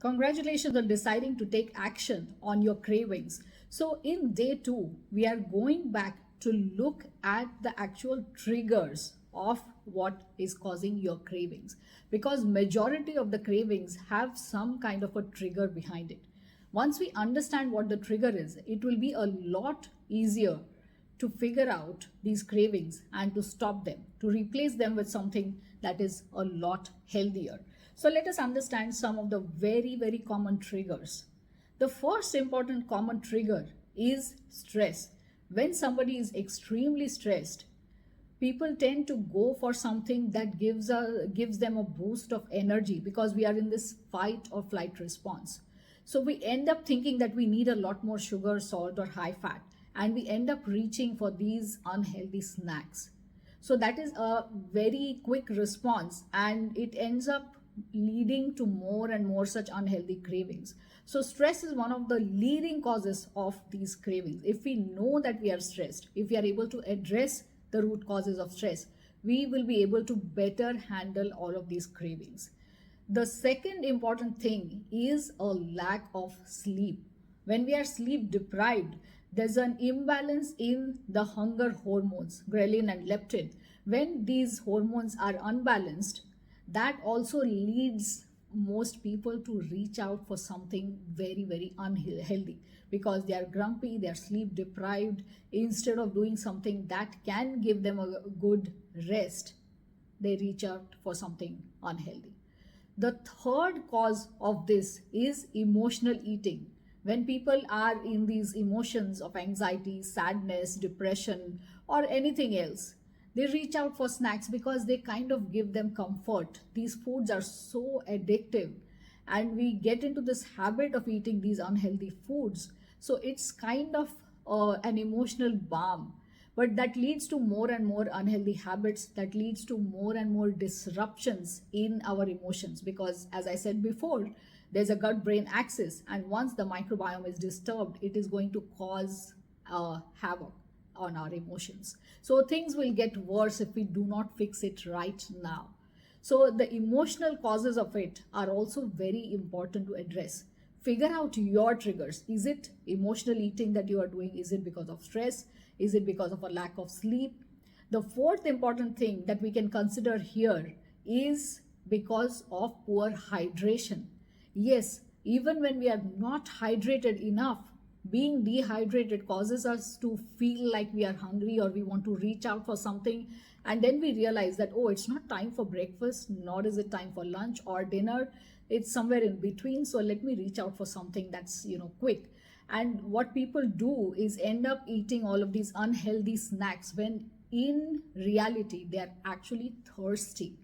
Congratulations on deciding to take action on your cravings. So, in day 2, we are going back to look at the actual triggers of what is causing your cravings, because majority of the cravings have some kind of a trigger behind it. Once we understand what the trigger is, it will be a lot easier to figure out these cravings and to stop them, to replace them with something that is a lot healthier. So let us understand some of the very common triggers. The first important common trigger is stress. When somebody is extremely stressed, people tend to go for something that gives them a boost of energy, because we are in this fight or flight response. So we end up thinking that we need a lot more sugar, salt, or high fat, and we end up reaching for these unhealthy snacks. So that is a very quick response, and it ends up leading to more and more such unhealthy cravings. So stress is one of the leading causes of these cravings. If we know that we are stressed, if we are able to address the root causes of stress, we will be able to better handle all of these cravings. The second important thing is a lack of sleep. When we are sleep deprived, there's an imbalance in the hunger hormones, ghrelin and leptin. When these hormones are unbalanced, that also leads most people to reach out for something very unhealthy, because they are grumpy, they are sleep deprived. Instead of doing something that can give them a good rest, they reach out for something unhealthy. The third cause of this is emotional eating. When people are in these emotions of anxiety, sadness, depression, or anything else, they reach out for snacks because they kind of give them comfort. These foods are so addictive, and we get into this habit of eating these unhealthy foods. So it's kind of an emotional balm, but that leads to more and more unhealthy habits, that leads to more and more disruptions in our emotions, because as I said before, there's a gut brain axis, and once the microbiome is disturbed, it is going to cause havoc on our emotions. So things will get worse if we do not fix it right now. So the emotional causes of it are also very important to address. Figure out your triggers. Is it emotional eating that you are doing? Is it because of stress? Is it because of a lack of sleep? The fourth important thing that we can consider here is because of poor hydration. Yes, even when we are not hydrated enough, being dehydrated causes us to feel like we are hungry or we want to reach out for something, and then we realize that, oh, it's not time for breakfast, nor is it time for lunch or dinner, it's somewhere in between, so let me reach out for something that's quick. And what people do is end up eating all of these unhealthy snacks when in reality they are actually thirsty.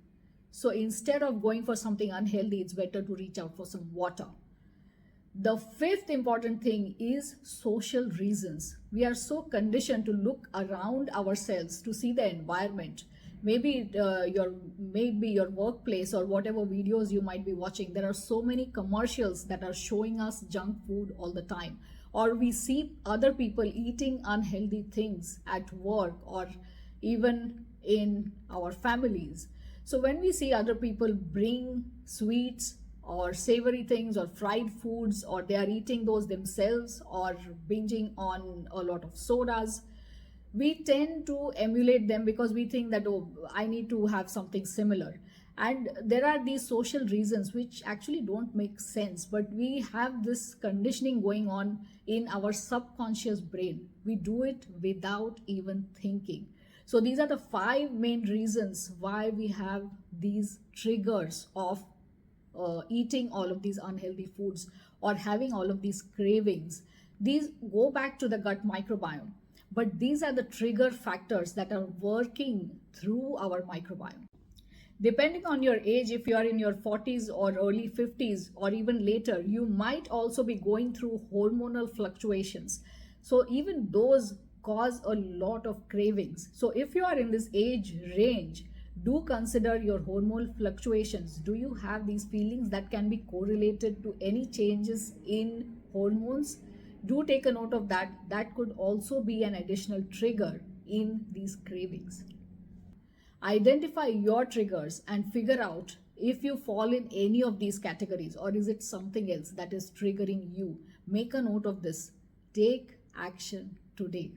So instead of going for something unhealthy, it's better to reach out for some water. The fifth important thing is social reasons. We are so conditioned to look around ourselves to see the environment. Maybe your workplace or whatever videos you might be watching, there are so many commercials that are showing us junk food all the time. Or we see other people eating unhealthy things at work or even in our families. So when we see other people bring sweets or savory things or fried foods, or they are eating those themselves or binging on a lot of sodas, we tend to emulate them because we think that, oh, I need to have something similar. And there are these social reasons which actually don't make sense, but we have this conditioning going on in our subconscious brain. We do it without even thinking. So these are the 5 main reasons why we have these triggers of eating all of these unhealthy foods or having all of these cravings. These go back to the gut microbiome, but these are the trigger factors that are working through our microbiome. Depending on your age, if you are in your 40s or early 50s or even later, you might also be going through hormonal fluctuations. So even those cause a lot of cravings. So if you are in this age range, do consider your hormonal fluctuations. Do you have these feelings that can be correlated to any changes in hormones? Do take a note of that. That could also be an additional trigger in these cravings. Identify your triggers and figure out If you fall in any of these categories, or is it something else that is triggering you, make a note of this. Take action today.